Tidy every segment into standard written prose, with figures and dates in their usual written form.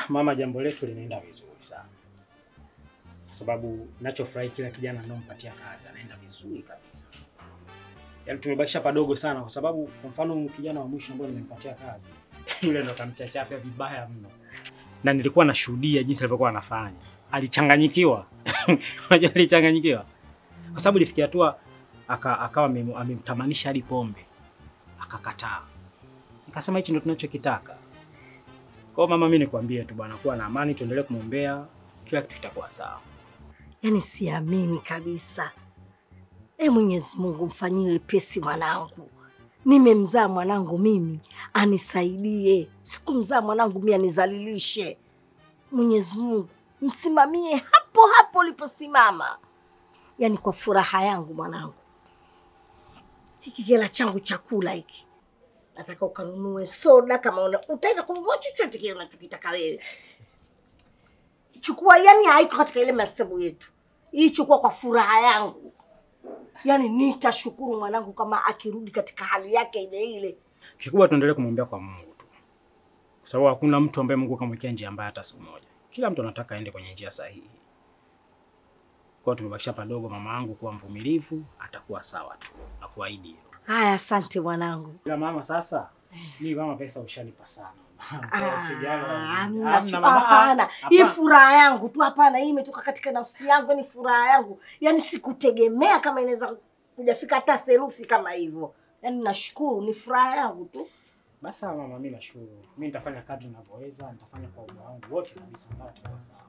Mama, jambo letu linaenda vizuri sana. Kwa sababu ninachofurahi kila kijana anaompatia kazi anaenda vizuri kabisa. Yaani tumebakisha padogo sana kwa sababu kwa mfano kijana wa mwisho ambaye nimempatia kazi yule ndo kamchachafia vibaya mno. Na nilikuwa nashuhudia jinsi alivyokuwa anafanya. Alichanganyikiwa. Unajua alichanganyikiwa. Kwa sababu ilifikia hatua akawa amemtamanisha hadi pombe. Akakataa. Nikasema hichi ndo tunachokitaka. Kwa mama, mimi nikwambie tu bwana, kuwa na amani, tuendelee kumwombea, kila kitu kitakuwa sawa. Yaani siamini kabisa. Mwenyezi Mungu mfanyie wepesi mwanangu. Nimemzaa mwanangu mimi, anisaidie. Sikumzaa mwanangu mimi anizalilishe. Mwenyezi Mungu msimamie hapo hapo uliposimama. Yaani kwa furaha yangu mwanangu. Hiki hela changu chakula hiki. Nataka ukanunue soda kama utaka kununua chochote kile unachokitaka wewe. Chukua, yani haiko katika ile mahesabu yetu. Hii chukua kwa furaha yangu. Yaani nitashukuru mwanangu kama akirudi katika hali yake ile ile. Kikubwa tuendelee kumwombea kwa Mungu tu. Kwa sababu hakuna mtu ambaye Mungu kamwekea njia mbaya hata siku moja. Kila mtu anataka aende kwenye njia sahihi. Kwa tumebakisha padogo, mama yangu kuwa mvumilivu, atakuwa sawa tu. Nakuahidi hilo. Haya, asante mwanangu. Ila mama, sasa mimi kama pesa ushanipa sana. Hapana. Hii furaha yangu tu, hapana, hii imetoka katika nafsi yangu, ni furaha yangu. Yaani sikutegemea kama inaweza kujafika hata theluthi kama hivyo. Yaani nashukuru, ni furaha yangu tu. Basi mama, mimi nashukuru. Mimi nitafanya kadri ninavyoweza, nitafanya kwa uwezo wangu wote kabisa mpaka tutakuwa sawa.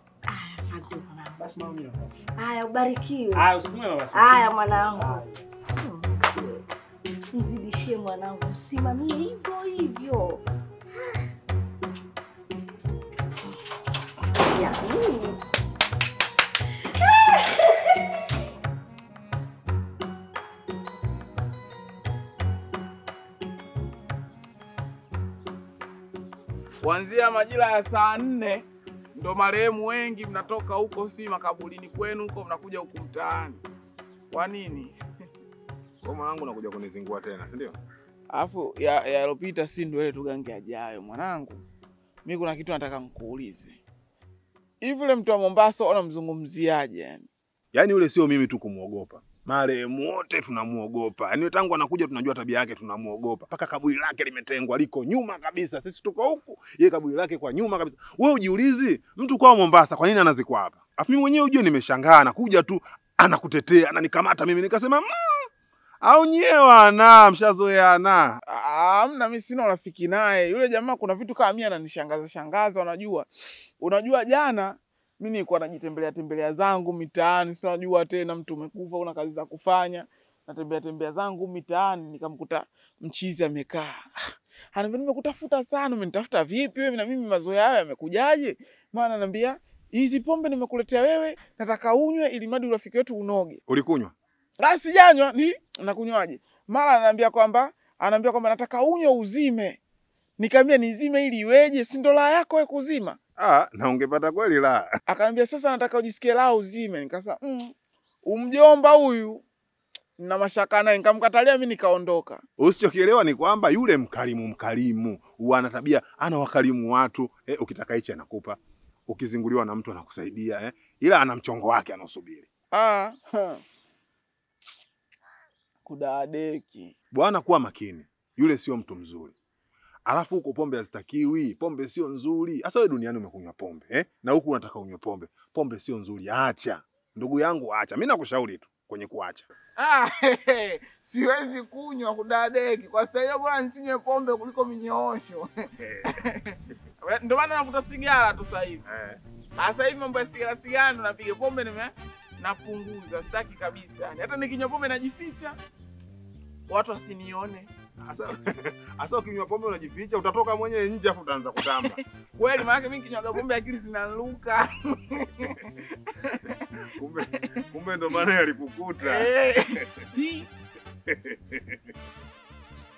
Asante mwanangu. Basi mama, mimi nakupa. Haya, ubarikiwe. Usiku mwema basi. Haya mwanangu. Mzidishie mwanangu, msimamie hivyo hivyo. Kuanzia majira ya saa 4 ndo marehemu wengi mnatoka huko, si makaburini kwenu huko, mnakuja huku mtaani. Kwa nini? Kwa mwanangu nakuja kunizingua tena, si ndio? Alafu yalopita si ndio ile tugange ajayo mwanangu. Mimi kuna kitu nataka nikuulize. Hivi yule mtu wa Mombasa unamzungumziaje yani? Yaani yule sio mimi tu kumuogopa. Marehemu wote tunamuogopa. Yaani tangu anakuja tunajua tabia yake, tunamuogopa. Paka kaburi lake limetengwa, liko nyuma kabisa. Sisi tuko huku, yeye kaburi lake kwa nyuma kabisa. Wewe ujiulizi, mtu kwa Mombasa kwa nini anazikwa hapa? Afu mimi mwenyewe ujue nimeshangaa, anakuja tu anakutetea, ananikamata mimi nikasema au nyewe mshazoeana. Hamna, mimi sina rafiki naye. Yule jamaa kuna vitu kama mimi ananishangaza, unajua jana mimi nilikuwa najitembelea zangu mitaani, si unajua tena mtu umekufa una kazi za kufanya. Natembea zangu mitaani nikamkuta mchizi amekaa. Ananiambia nimekutafuta sana, umenitafuta vipi wewe? Na mimi mazoea hayo yamekujaje? Maana ananiambia hizi pombe nimekuletea wewe, nataka unywe ili mradi urafiki wetu unoge. Ulikunywa? Sijanywa, ni nakunywaje? Mara ananiambia kwamba nataka unywe uzime. Nikamwambia nizime ili iweje? Si ndo la yako wewe kuzima? Na ungepata kweli la. Akanambia sasa nataka ujisikie la uzime. Nikasema umjomba huyu na mashaka naye, nikamkatalia mimi nikaondoka. Usichokielewa ni kwamba yule mkarimu huwa ana tabia, ana wakarimu watu, ukitaka hichi anakupa. Ukizinguliwa na mtu anakusaidia, ila ana mchongo wake anausubiri. Kudadeki. Bwana, kuwa makini. Yule sio mtu mzuri. Alafu huko pombe hazitakiwi, pombe sio nzuri. Sasa wewe duniani umekunywa pombe, na huku unataka unywe pombe. Pombe sio nzuri, acha. Ndugu yangu acha. Mimi nakushauri tu kwenye kuacha. Siwezi kunywa kudadeki. Kwa sababu bora nisinywe pombe kuliko minyoosho. Ndio maana navuta sigara tu sasa hivi. Sasa hivi mambo ya sigara ndo napiga, pombe napunguza, sitaki kabisa. Hata nikinywa pombe najificha. Watu wasinione. Asa ukinywa pombe unajificha, utatoka mwenyewe nje afu utaanza kutamba. Kweli maana mimi nikinywa pombe akili zinaruka. Kumbe ndo maana alikukuta.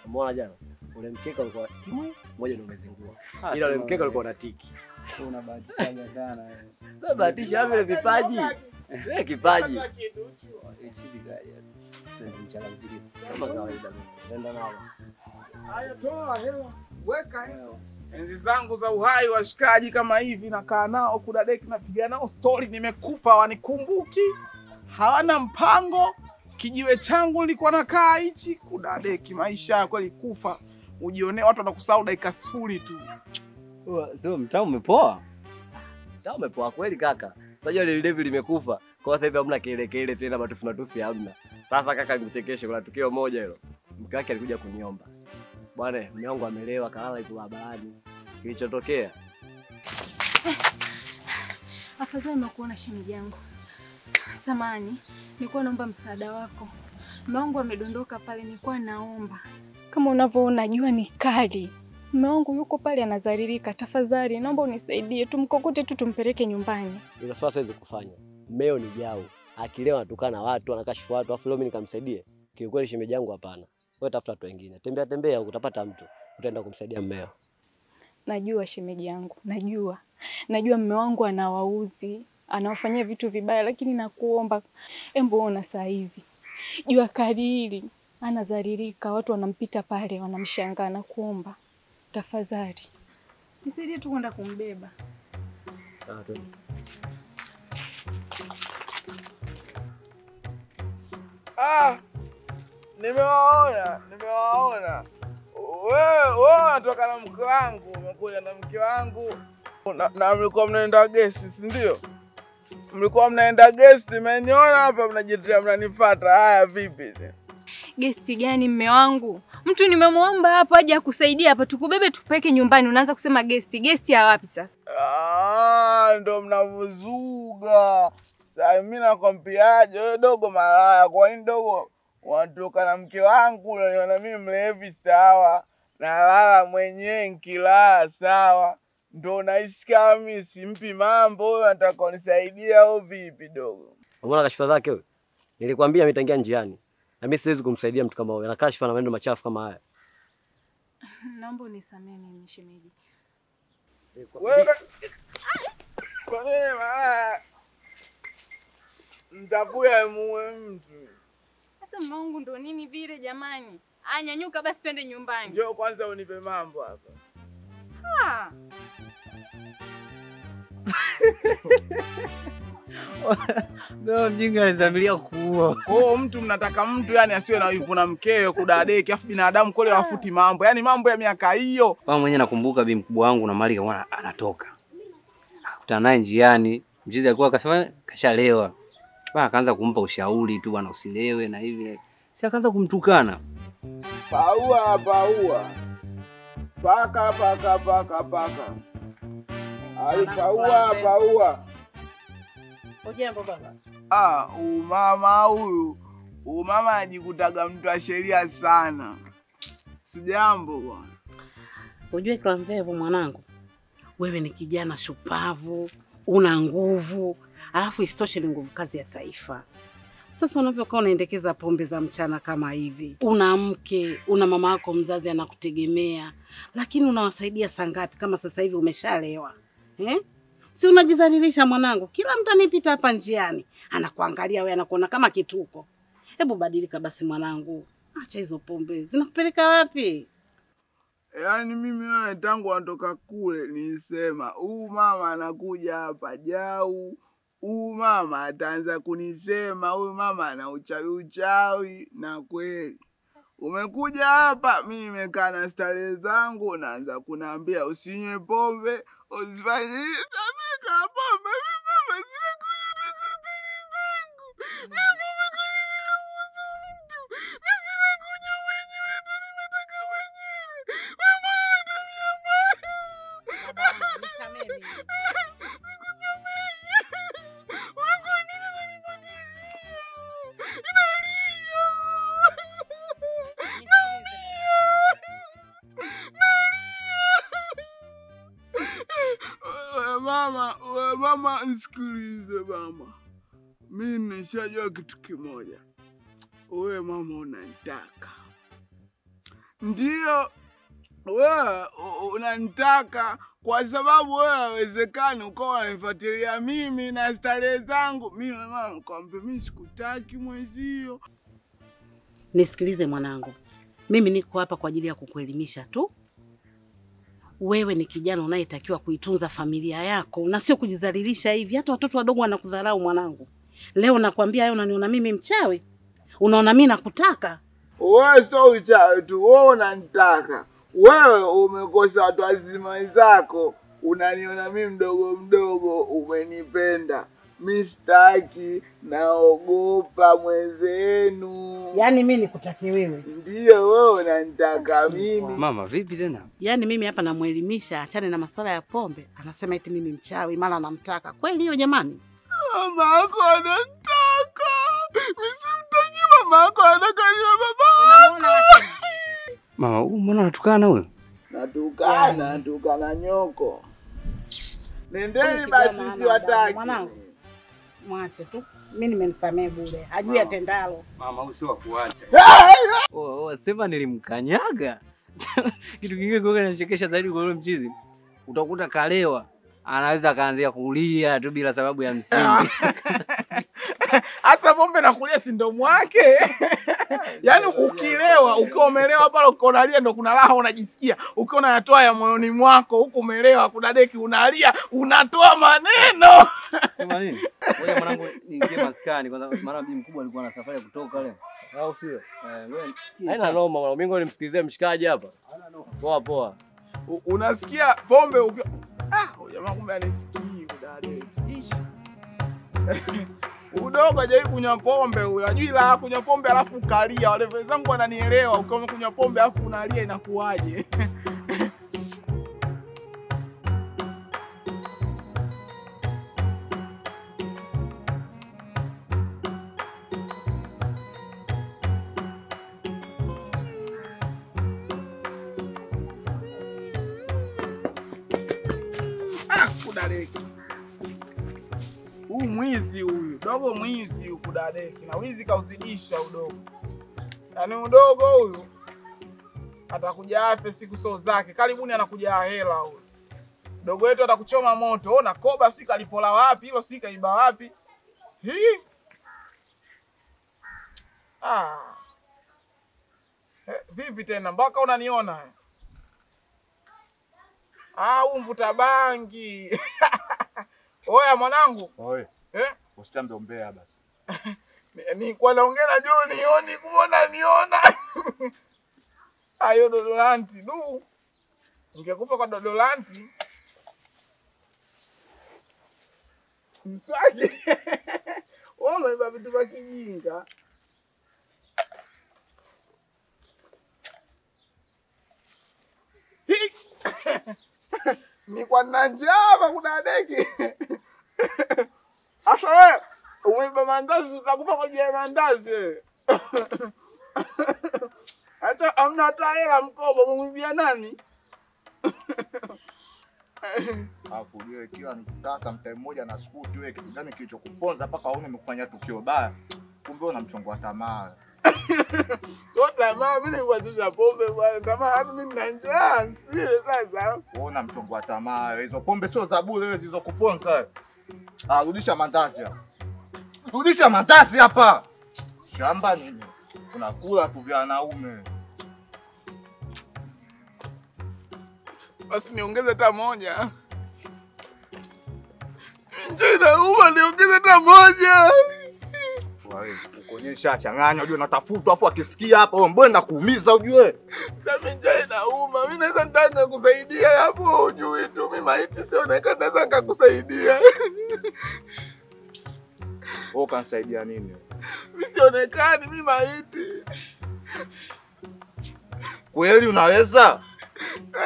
Mbona jana ule mkeka ulikuwa mmoja ndio umezingua. Ila ule mkeka ulikuwa unatiki. Unabahatisha sana wewe. Wewe bahatisha vile vipaji. Wewe kipaji. Hichi gari hapa. Ndio mchana mzuri. Kama kawaida. Nenda nao. Haya, toa hela, weka hela. Enzi zangu za uhai washikaji kama hivi nakaa nao kudadeki napiga nao story, nimekufa wanikumbuki. Hawana mpango. Kijiwe changu nilikuwa nakaa hichi kudadeki, maisha kweli kufa. Ujione watu wanakusahau dakika 0 tu. Sio mtaa umepoa. Mtaa umepoa kweli kaka. Unajua ile level limekufa. Kwa sasa hivi hamna kelele tena, matusi hamna. Sasa kaka nikuchekeshe, kuna tukio moja hilo. Mke wake alikuja kuniomba. Bwana, mume wangu amelewa kalala hizo barabarani. Kilichotokea? Afadhali nimekuona shemeji yangu. Samahani, nilikuwa naomba msaada wako. Mume wangu amedondoka pale, nilikuwa naomba. Kama unavyoona jua ni kali. Mume wangu yuko pale anadhalilika. Tafadhali naomba unisaidie, tumkokote tu tumpeleke nyumbani. Ila sasa siwezi kufanya. Mmeo ni jao. Akilewa atukana watu, anakashifu watu, afu leo mimi nikamsaidia. Kiukweli shemeji yangu hapana. Wewe tafuta watu wengine. Tembea huko utapata mtu. Utaenda kumsaidia mmeo. Najua shemeji yangu, najua. Najua mume wangu anawauzi, anawafanyia vitu vibaya, lakini nakuomba embo ona saa hizi. Jua kali hili, anadhalilika, watu wanampita pale, wanamshangaa, nakuomba. Tafadhali. Nisaidie tu kwenda kumbeba. Nimewaona. Wewe unatoka na mke wangu, umekuja na mke wangu. Na mlikuwa mnaenda guest, si ndio? Mlikuwa mnaenda guest, mmeniona hapa mnajitia mnanifuata. Haya vipi? Guest gani mume wangu? Mtu nimemuomba hapa aje akusaidia hapa tukubebe tupeke nyumbani, unaanza kusema guest. Guest ya wapi sasa? Ndo mnavuzuga. Sasa mimi nakwambiaje wewe dogo malaya, kwa nini dogo wanatoka na mke wangu na mimi mlevi sawa? Nalala mwenyewe nikilala sawa. Ndo naisikia mimi simpi mambo, wewe unataka unisaidie au vipi dogo? Unaona kashifa zake wewe? Nilikwambia ametangia njiani. Na mimi siwezi kumsaidia mtu kama wewe. Ana kashifa na maneno machafu kama haya. Naomba unisamehe mimi shemeji. Wewe kwa nini malaya? Mtakuya muwe mtu. Sasa mume wangu ndo nini vile jamani? Nyanyuka basi twende nyumbani. Njoo kwanza unipe mambo hapa. Ndio mjinga alizamilia kuua. Mtu mnataka mtu yani asiwe na wivu na mkeo kudadeki, afu binadamu kule wafuti mambo. Yani mambo ya miaka hiyo. Kama mwenyewe nakumbuka bi mkubwa wangu na Malika mwana anatoka. Akakutana naye njiani, mjizi alikuwa akasema kashalewa. Bwana akaanza kumpa ushauri tu, bwana usilewe na hivi. Si akaanza kumtukana. Paua. Paka. Paua. Ujambo baba? Mama ajikutaga mtu wa sheria sana. Sijambo bwana. Ujue kwa mvevu mwanangu. Wewe ni kijana shupavu, una nguvu, alafu isitoshe ni nguvu kazi ya taifa. Sasa unavyokuwa unaendekeza pombe za mchana kama hivi, una mke, una mama yako mzazi anakutegemea, lakini unawasaidia saa ngapi kama sasa hivi umeshalewa? Si unajidhalilisha mwanangu? Kila mtu anipita hapa njiani anakuangalia wewe, anakuona kama kituko. Hebu badilika basi mwanangu. Acha hizo pombe. Zinakupeleka wapi? Yaani mimi wewe tangu anatoka kule nilisema, mama anakuja hapa jau. Mama ataanza kunisema, mama ana uchawi na kweli. Umekuja hapa, mimi nimekaa na starehe zangu, naanza kuniambia usinywe pombe, usifanye sabika pombe, mama sina kunywa na starehe zangu. Mimi umekuja kuhusu mtu, mimi sina kunywa mwenyewe, tu nimetaka mwenyewe. Mama ananiambia mbaya. Baba, nisamehe mimi. Nikusamehe. Wangu nini unanipatia? Nalia. Mama, nisikilize mama. Mimi nishajua kitu kimoja. Wewe mama unanitaka. Ndio. Wewe unanitaka kwa sababu wewe haiwezekani ukawa unanifuatilia mimi na starehe zangu. Mimi mama nikwambia mimi sikutaki mwezio. Nisikilize mwanangu. Mimi niko hapa kwa ajili ya kukuelimisha tu. wewe ni kijana unayetakiwa kuitunza familia yako na sio kujidhalilisha hivi. Hata watoto wadogo wanakudharau mwanangu. Leo nakwambia wewe unaniona mimi mchawi? Unaona mimi nakutaka? Wewe sio uchawi tu, wewe unanitaka. Wewe umekosa watu wazima wenzako. Unaniona mimi mdogo, umenipenda. Mimi sitaki, naogopa mwenzenu. Yaani mimi nikutake wewe? Ndio, wewe unanitaka mimi. Mama vipi tena? Yaani mimi hapa namuelimisha achane na masuala ya pombe. Anasema eti mimi mchawi, mara anamtaka. Kweli hiyo jamani? Mama yako anataka. Mimi simtaki mama yako, anataka ni baba. Mama, mbona unatukana huyo? Natukana nyoko. Nendeni basi siwataki. Mwanangu, mwache tu. Mimi nimemsamehe bure. Hajui atendalo. Mama, huyu sio wa kuacha. Sema nilimkanyaga. Kitu kingine kwa kinachekesha zaidi kwa yule mchizi. Utakuta kalewa, anaweza kaanzia kulia tu bila sababu ya msingi. Hata pombe na kulia si ndo mwake. Yaani ukilewa, ukiwa umelewa pale uko unalia ndo kuna raha unajisikia. Ukiwa unayatoa ya moyoni mwako huko umelewa kuna deki unalia, unatoa maneno. Sema nini? Wewe mwanangu niingie maskani kwanza, mara bibi mkubwa alikuwa na safari ya kutoka leo. Au sio? Wewe haina noma mwanangu. Mimi nimsikilizie mshikaji hapa. Poa poa. Unasikia pombe ukiwa jamaa kumbe anisikii udade. Ish. Udogo hajai kunywa pombe huyo. Hajui la kunywa pombe alafu ukalia. Wale wenzangu wananielewa. Ukiwa umekunywa pombe alafu unalia inakuaje? Kudadeki. Mwizi huyu. Dogo mwizi huyu kudadeki. Na wizi kauzidisha udogo. Yaani udogo huyu atakuja afe siku sio zake. Karibuni anakuja hela huyu. Dogo wetu atakuchoma moto. Ona koba si kalipola wapi, hilo si kaiba wapi. Hii. Vipi tena mpaka unaniona? Mvuta bangi. Oya mwanangu. Oi. Usitambe ombea basi. Ni kwa naongea na John nioni kuona niona. Ayo Dodolanti du. Ungekufa kwa Dodolanti. Mswaki. Wewe mbona vitu vya kijinga? Ni kwa nanjava kudadeki. Asa wewe umeiba mandazi utakufa kwa jia mandazi. Hata amna hata hela mkoba umwibia nani? Alafu wewe kila nikutasa mtai mmoja na skuti wewe kitu gani kilichokuponza mpaka uone umekufanya tukio baya. Kumbe una mchongo wa tamaa. Sio tamaa, mimi nikuachusha pombe bwana. Tamaa hata mimi nina njaa, sile sasa. Una mchongo wa tamaa. Hizo pombe sio za bure wewe zilizokuponza. Rudisha mandazi hapa. Rudisha mandazi hapa. Shamba nini? Unakula tu vya wanaume. Basi niongeze hata moja. Njoo inauma niongeze hata moja. Wewe ukonyesha changanya unajua natafuta afu akisikia hapa wewe mbona kuumiza ujue. Sasa njoo inauma. Mimi naweza nitaka kusaidia hapo ujue tu mimi maiti sionekana naweza nikakusaidia. Wewe kanisaidia nini? Mimi sionekani mimi maiti. Kweli unaweza?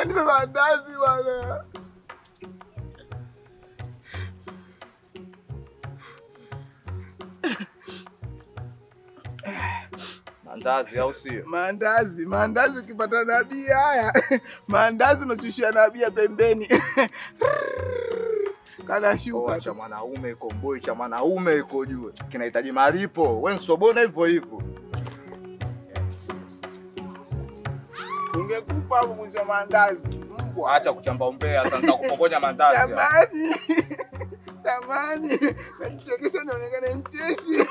Nipe mandazi bwana. Mandazi au sio? Mandazi ukipata nabii haya. Mandazi unachushia nabii pembeni. Kana shuka cha mwanaume iko mboi cha mwanaume iko juu. Kinahitaji malipo. Wewe nsobona hivyo hivyo. Ungekufa hapo mwizi wa mandazi. Mbwa. Acha kuchamba umbea sasa nitakupokonya mandazi. Tamani. Nakichekesha naonekana mteshi.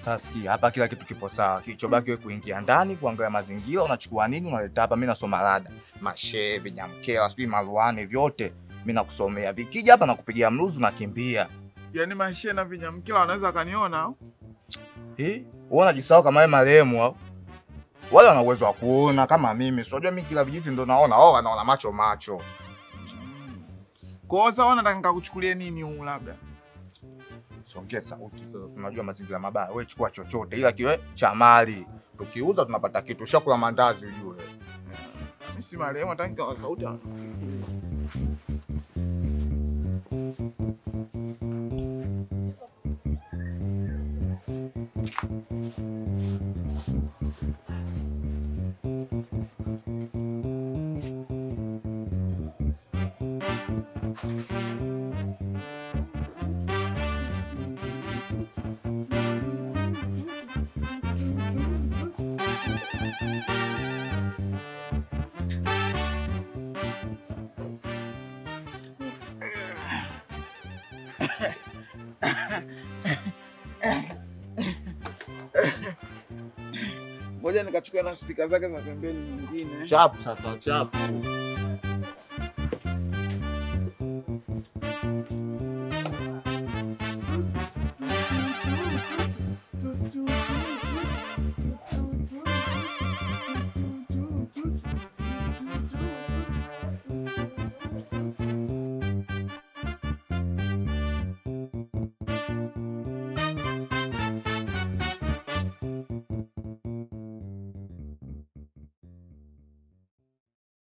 Sasa sikia, hapa kila kitu kipo sawa. Kilichobaki wewe kuingia ndani, kuangalia mazingira, unachukua nini unaleta hapa. Mimi nasoma rada. Mashe, vinyamkela, sijui maruane vyote. Mimi nakusomea. Vikija hapa nakupigia mluzu nakimbia. Yaani mashe na vinyamkela wanaweza akaniona? Wewe unajisahau kama wewe marehemu au? Wale wana uwezo wa kuona kama mimi. Sio mimi kila vijiti ndo naona. Wao wanaona macho. Kwa hiyo sasa unataka nikakuchukulie nini huu labda? Songea sauti sasa. Unajua mazingira mabaya. Wewe chukua chochote ila kiwe cha mali. Tukiuza tunapata kitu. Ushakula mandazi ujue. Mimi si marehemu, nataka nikawa sauti. Ngoja nikachukua na spika zake za pembeni nyingine. Chapu sasa, chapu.